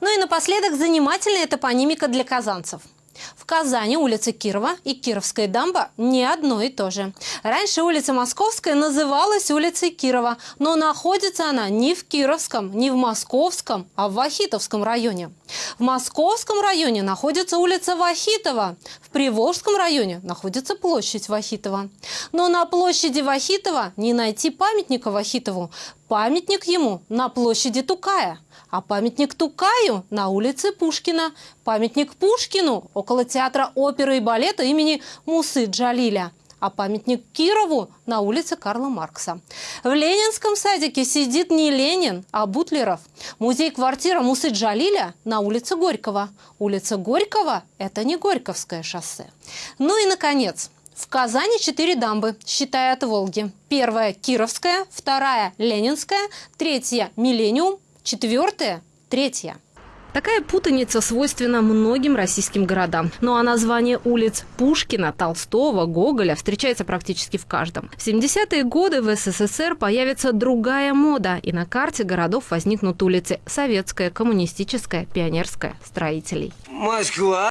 Ну и напоследок занимательная топонимика для казанцев. В Казани улица Кирова и Кировская дамба не одно и то же. Раньше улица Московская называлась улицей Кирова, но находится она не в Кировском, не в Московском, а в Вахитовском районе. В Московском районе находится улица Вахитова, в Приволжском районе находится площадь Вахитова. Но на площади Вахитова не найти памятника Вахитову. Памятник ему на площади Тукая, а памятник Тукаю на улице Пушкина. Памятник Пушкину около театра оперы и балета имени Мусы Джалиля, а памятник Кирову на улице Карла Маркса. В Ленинском садике сидит не Ленин, а Бутлеров. Музей-квартира Мусы Джалиля на улице Горького. Улица Горького – это не Горьковское шоссе. Ну и, наконец, в Казани 4 дамбы, считая от Волги. Первая – Кировская, вторая – Ленинская, третья – Миллениум, четвертая – Третья. Такая путаница свойственна многим российским городам. Ну а название улиц Пушкина, Толстого, Гоголя встречается практически в каждом. В 70-е годы в СССР появится другая мода, и на карте городов возникнут улицы Советская, Коммунистическая, Пионерская, Строителей. Москва.